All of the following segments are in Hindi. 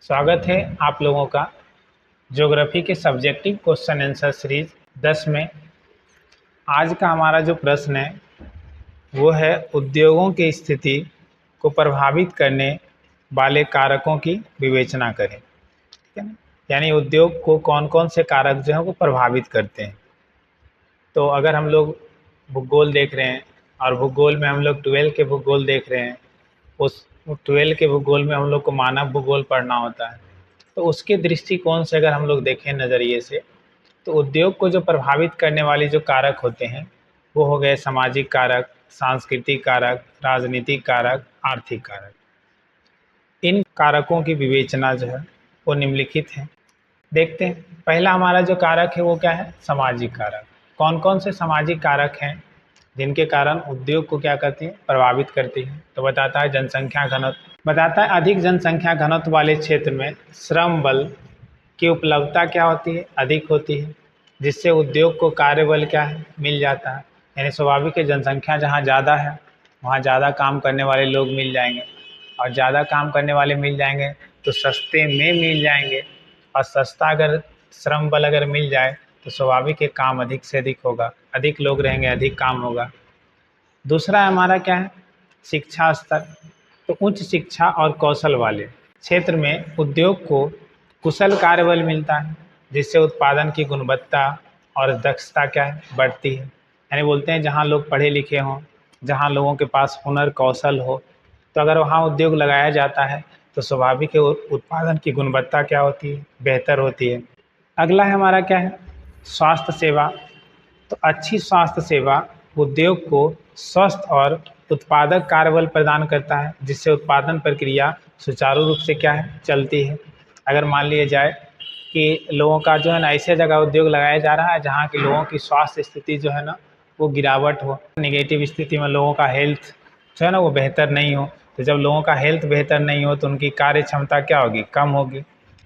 स्वागत है आप लोगों का ज्योग्राफी के सब्जेक्टिव क्वेश्चन आंसर सीरीज 10 में। आज का हमारा जो प्रश्न है वो है उद्योगों की स्थिति को प्रभावित करने वाले कारकों की विवेचना करें। ठीक है ना, यानी उद्योग को कौन कौन से कारक जो है वो प्रभावित करते हैं। तो अगर हम लोग भूगोल देख रहे हैं और भूगोल में हम लोग 12 के भूगोल देख रहे हैं, उस 12 के भूगोल में हम लोग को मानव भूगोल पढ़ना होता है। तो उसके दृष्टिकोण से अगर हम लोग देखें नज़रिए से, तो उद्योग को जो प्रभावित करने वाले जो कारक होते हैं वो हो गए सामाजिक कारक, सांस्कृतिक कारक, राजनीतिक कारक, आर्थिक कारक। इन कारकों की विवेचना जो है वो निम्नलिखित है। देखते हैं, पहला हमारा जो कारक है वो क्या है? सामाजिक कारक। कौन कौन से सामाजिक कारक हैं जिनके कारण उद्योग को क्या करती है? प्रभावित करती है। तो बताता है जनसंख्या घनत्व, बताता है अधिक जनसंख्या घनत्व वाले क्षेत्र में श्रम बल की उपलब्धता क्या होती है? अधिक होती है, जिससे उद्योग को कार्यबल क्या है? मिल जाता है। यानी स्वाभाविक है, जनसंख्या जहाँ ज़्यादा है वहाँ ज़्यादा काम करने वाले लोग मिल जाएंगे, और ज़्यादा काम करने वाले मिल जाएंगे तो सस्ते में मिल जाएंगे, और सस्ता अगर श्रम बल अगर मिल जाए तो स्वाभाविक है काम अधिक से अधिक होगा, अधिक लोग रहेंगे अधिक काम होगा। दूसरा हमारा क्या है? शिक्षा स्तर। तो उच्च शिक्षा और कौशल वाले क्षेत्र में उद्योग को कुशल कार्यबल मिलता है, जिससे उत्पादन की गुणवत्ता और दक्षता क्या है? बढ़ती है। यानी बोलते हैं जहाँ लोग पढ़े लिखे हों, जहाँ लोगों के पास हुनर कौशल हो, तो अगर वहाँ उद्योग लगाया जाता है तो स्वाभाविक है उत्पादन की गुणवत्ता क्या होती है? बेहतर होती है। अगला है हमारा क्या है? स्वास्थ्य सेवा। तो अच्छी स्वास्थ्य सेवा उद्योग को स्वस्थ और उत्पादक कार्यबल प्रदान करता है, जिससे उत्पादन प्रक्रिया सुचारू रूप से क्या है? चलती है। अगर मान लिया जाए कि लोगों का जो है ना ऐसे जगह उद्योग लगाया जा रहा है जहाँ के लोगों की स्वास्थ्य स्थिति जो है ना वो गिरावट हो, नेगेटिव स्थिति में लोगों का हेल्थ जो है ना वो बेहतर नहीं हो, तो जब लोगों का हेल्थ बेहतर नहीं हो तो उनकी कार्य क्षमता क्या होगी? कम होगी।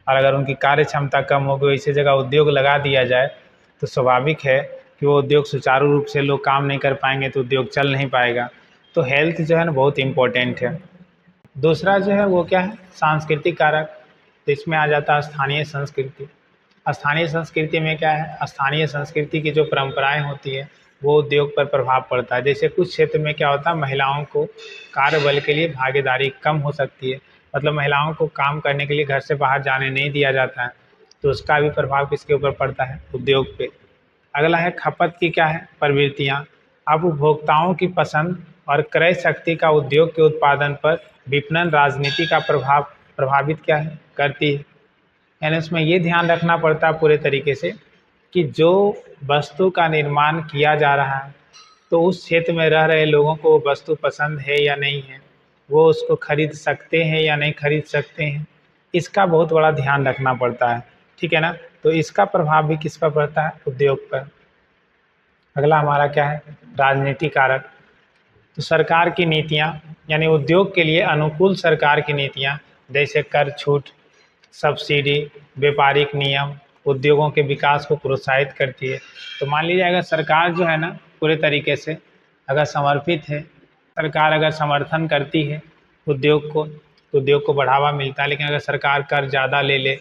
और अगर उनकी कार्य क्षमता कम होगी, ऐसी जगह उद्योग लगा दिया जाए तो स्वाभाविक है कि वो उद्योग सुचारू रूप से लोग काम नहीं कर पाएंगे, तो उद्योग चल नहीं पाएगा। तो हेल्थ जो है ना बहुत इम्पोर्टेंट है। दूसरा जो है वो क्या है? सांस्कृतिक कारक। तो इसमें आ जाता है स्थानीय संस्कृति। स्थानीय संस्कृति में क्या है? स्थानीय संस्कृति की जो परंपराएं होती है वो उद्योग पर प्रभाव पड़ता है। जैसे कुछ क्षेत्र में क्या होता है, महिलाओं को कार्यबल के लिए भागीदारी कम हो सकती है, मतलब महिलाओं को काम करने के लिए घर से बाहर जाने नहीं दिया जाता है, तो उसका भी प्रभाव किसके ऊपर पड़ता है? उद्योग पे। अगला है खपत की क्या है? प्रवृत्तियाँ। अब उपभोक्ताओं की पसंद और क्रय शक्ति का उद्योग के उत्पादन पर विपणन राजनीति का प्रभावित क्या है? करती है। यानी उसमें ये ध्यान रखना पड़ता है पूरे तरीके से कि जो वस्तु का निर्माण किया जा रहा है तो उस क्षेत्र में रह रहे लोगों को वो वस्तु पसंद है या नहीं है, वो उसको खरीद सकते हैं या नहीं खरीद सकते हैं, इसका बहुत बड़ा ध्यान रखना पड़ता है। ठीक है ना, तो इसका प्रभाव भी किस पर पड़ता है? उद्योग पर। अगला हमारा क्या है? राजनीतिक कारक। तो सरकार की नीतियाँ, यानी उद्योग के लिए अनुकूल सरकार की नीतियाँ, जैसे कर छूट, सब्सिडी, व्यापारिक नियम उद्योगों के विकास को प्रोत्साहित करती है। तो मान लीजिए अगर सरकार जो है ना पूरे तरीके से अगर समर्पित है, सरकार अगर समर्थन करती है उद्योग को, तो उद्योग को बढ़ावा मिलता है। लेकिन अगर सरकार कर ज़्यादा ले ले,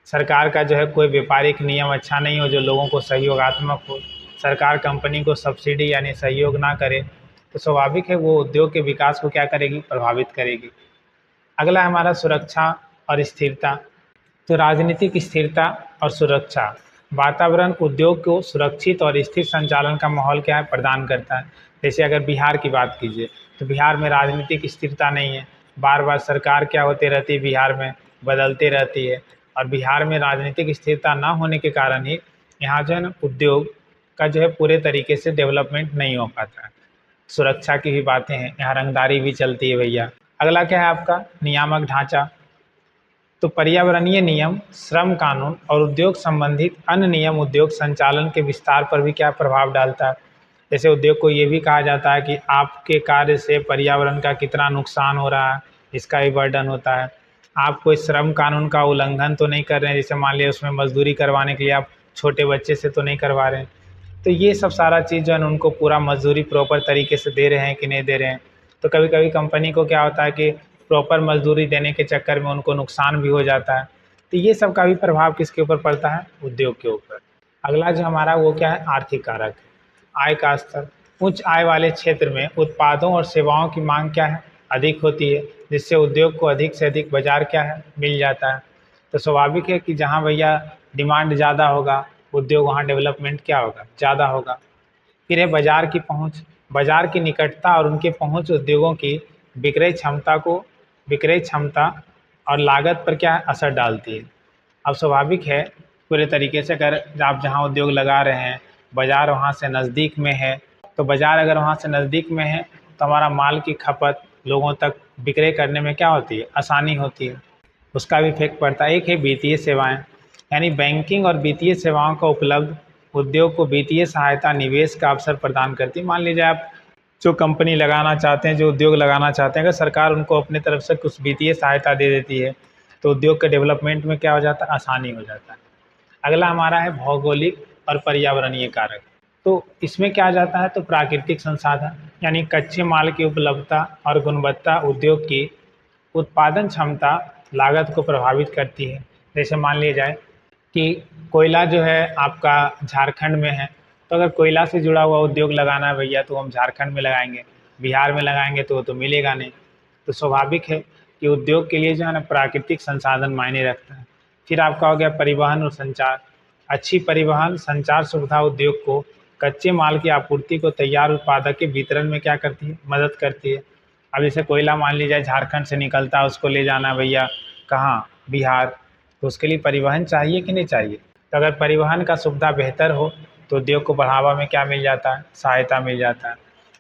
सरकार का जो है कोई व्यापारिक नियम अच्छा नहीं हो जो लोगों को सहयोगात्मक हो, सरकार कंपनी को सब्सिडी यानी सहयोग ना करे, तो स्वाभाविक है वो उद्योग के विकास को क्या करेगी? प्रभावित करेगी। अगला हमारा सुरक्षा और स्थिरता। तो राजनीतिक स्थिरता और सुरक्षा, वातावरण उद्योग को सुरक्षित और स्थिर संचालन का माहौल क्या है? प्रदान करता है। जैसे अगर बिहार की बात कीजिए तो बिहार में राजनीतिक स्थिरता नहीं है, बार बार सरकार क्या होती रहती है? बिहार में बदलती रहती है, और बिहार में राजनीतिक स्थिरता ना होने के कारण ही यहाँ जो है ना उद्योग का जो है पूरे तरीके से डेवलपमेंट नहीं हो पाता है। सुरक्षा की भी बातें हैं, यहाँ रंगदारी भी चलती है भैया। अगला क्या है आपका? नियामक ढांचा। तो पर्यावरणीय नियम, श्रम कानून और उद्योग संबंधित अन्य नियम उद्योग संचालन के विस्तार पर भी क्या प्रभाव डालता है? जैसे उद्योग को ये भी कहा जाता है कि आपके कार्य से पर्यावरण का कितना नुकसान हो रहा है, इसका भी वर्णन होता है। आप कोई श्रम कानून का उल्लंघन तो नहीं कर रहे हैं, जैसे मान लिया उसमें मजदूरी करवाने के लिए आप छोटे बच्चे से तो नहीं करवा रहे हैं, तो ये सब सारा चीज़ जो है उनको पूरा मजदूरी प्रॉपर तरीके से दे रहे हैं कि नहीं दे रहे हैं। तो कभी कभी कंपनी को क्या होता है कि प्रॉपर मजदूरी देने के चक्कर में उनको नुकसान भी हो जाता है। तो ये सब का भी प्रभाव किसके ऊपर पड़ता है? उद्योग के ऊपर। अगला जो हमारा वो क्या है? आर्थिक कारक है। आय का स्तर। उच्च आय वाले क्षेत्र में उत्पादों और सेवाओं की मांग क्या है? अधिक होती है, जिससे उद्योग को अधिक से अधिक बाजार क्या है? मिल जाता है। तो स्वाभाविक है कि जहाँ भैया डिमांड ज़्यादा होगा, उद्योग वहाँ डेवलपमेंट क्या होगा? ज़्यादा होगा। फिर है बाजार की पहुँच। बाजार की निकटता और उनके पहुँच उद्योगों की विक्रय क्षमता और लागत पर क्या असर डालती है? अब स्वाभाविक है पूरे तरीके से, अगर आप जहाँ उद्योग लगा रहे हैं बाज़ार वहाँ से नज़दीक में है, तो बाज़ार अगर वहाँ से नज़दीक में है तो हमारा माल की खपत लोगों तक विक्रय करने में क्या होती है? आसानी होती है, उसका भी इफेक्ट पड़ता है। एक है वित्तीय सेवाएं, यानी बैंकिंग और वित्तीय सेवाओं का उपलब्ध उद्योग को वित्तीय सहायता, निवेश का अवसर प्रदान करती है। मान लीजिए आप जो कंपनी लगाना चाहते हैं, जो उद्योग लगाना चाहते हैं, अगर सरकार उनको अपने तरफ से कुछ वित्तीय सहायता दे देती है तो उद्योग के डेवलपमेंट में क्या हो जाता है? आसानी हो जाता है। अगला हमारा है भौगोलिक और पर्यावरणीय कारक। तो इसमें क्या आ जाता है? तो प्राकृतिक संसाधन, यानी कच्चे माल की उपलब्धता और गुणवत्ता उद्योग की उत्पादन क्षमता, लागत को प्रभावित करती है। जैसे मान लिया जाए कि कोयला जो है आपका झारखंड में है, तो अगर कोयला से जुड़ा हुआ उद्योग लगाना है भैया तो हम झारखंड में लगाएंगे, बिहार में लगाएंगे तो वो तो मिलेगा नहीं। तो स्वाभाविक है कि उद्योग के लिए जो है ना प्राकृतिक संसाधन मायने रखता है। फिर आपका हो गया परिवहन और संचार। अच्छी परिवहन संचार सुविधा उद्योग को कच्चे माल की आपूर्ति को तैयार उत्पादक के वितरण में क्या करती है? मदद करती है। अब जैसे कोयला मान लीजिए झारखंड से निकलता है, उसको ले जाना भैया कहाँ? बिहार, तो उसके लिए परिवहन चाहिए कि नहीं चाहिए? तो अगर परिवहन का सुविधा बेहतर हो तो उद्योग को बढ़ावा में क्या मिल जाता है? सहायता मिल जाता है।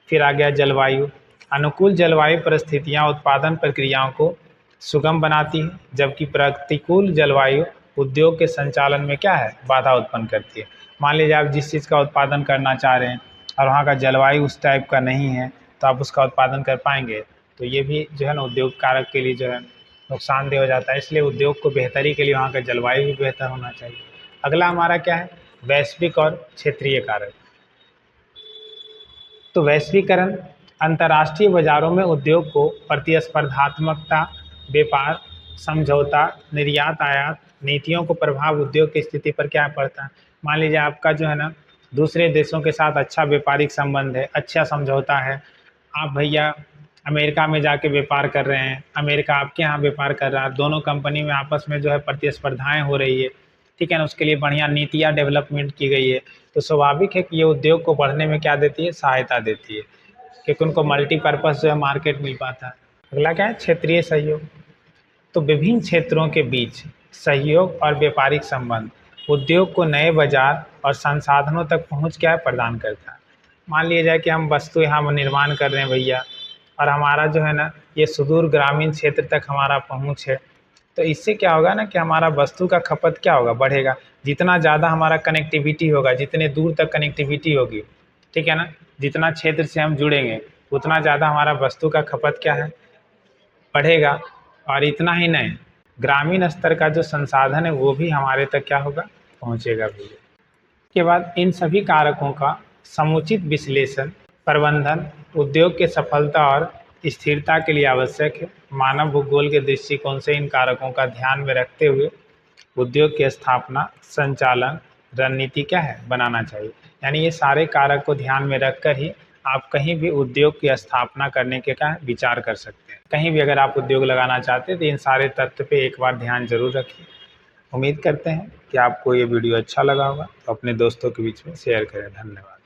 फिर आ गया जलवायु। अनुकूल जलवायु परिस्थितियाँ उत्पादन प्रक्रियाओं को सुगम बनाती है, जबकि प्रतिकूल जलवायु उद्योग के संचालन में क्या है? बाधा उत्पन्न करती है। मान लीजिए आप जिस चीज़ का उत्पादन करना चाह रहे हैं और वहाँ का जलवायु उस टाइप का नहीं है, तो आप उसका उत्पादन कर पाएंगे? तो ये भी जो है ना उद्योग कारक के लिए जो है नुकसानदेह हो जाता है। इसलिए उद्योग को बेहतरी के लिए वहाँ का जलवायु भी बेहतर होना चाहिए। अगला हमारा क्या है? वैश्विक और क्षेत्रीय कारक। तो वैश्वीकरण अंतर्राष्ट्रीय बाजारों में उद्योग को प्रतिस्पर्धात्मकता, व्यापार समझौता, निर्यात आयात नीतियों को प्रभाव उद्योग की स्थिति पर क्या पड़ता है? मान लीजिए आपका जो है ना दूसरे देशों के साथ अच्छा व्यापारिक संबंध है, अच्छा समझौता है, आप भैया अमेरिका में जाके व्यापार कर रहे हैं, अमेरिका आपके यहाँ व्यापार कर रहा है, दोनों कंपनी में आपस में जो है प्रतिस्पर्धाएं हो रही है, ठीक है ना, उसके लिए बढ़िया नीतियाँ डेवलपमेंट की गई है। तो स्वाभाविक है कि ये उद्योग को बढ़ने में क्या देती है? सहायता देती है, क्योंकि उनको मल्टीपर्पज़ जो है मार्केट मिल पाता है। अगला क्या है? क्षेत्रीय सहयोग। तो विभिन्न क्षेत्रों के बीच सहयोग और व्यापारिक संबंध उद्योग को नए बाजार और संसाधनों तक पहुंच क्या है? प्रदान करता है। मान लिया जाए कि हम वस्तु यहाँ निर्माण कर रहे हैं भैया, और हमारा जो है ना ये सुदूर ग्रामीण क्षेत्र तक हमारा पहुँच है, तो इससे क्या होगा ना कि हमारा वस्तु का खपत क्या होगा? बढ़ेगा। जितना ज़्यादा हमारा कनेक्टिविटी होगा, जितने दूर तक कनेक्टिविटी होगी, ठीक है ना, जितना क्षेत्र से हम जुड़ेंगे उतना ज़्यादा हमारा वस्तु का खपत क्या है? बढ़ेगा। और इतना ही नहीं, ग्रामीण स्तर का जो संसाधन है वो भी हमारे तक क्या होगा? पहुँचेगा भी। के बाद इन सभी कारकों का समुचित विश्लेषण, प्रबंधन उद्योग के सफलता और स्थिरता के लिए आवश्यक है। मानव भूगोल के दृष्टिकोण से इन कारकों का ध्यान में रखते हुए उद्योग की स्थापना, संचालन रणनीति क्या है? बनाना चाहिए। यानी ये सारे कारक को ध्यान में रखकर ही आप कहीं भी उद्योग की स्थापना करने के का विचार कर सकते हैं। कहीं भी अगर आप उद्योग लगाना चाहते हैं तो इन सारे तथ्य पे एक बार ध्यान जरूर रखिए। उम्मीद करते हैं कि आपको ये वीडियो अच्छा लगा होगा, तो अपने दोस्तों के बीच में शेयर करें। धन्यवाद।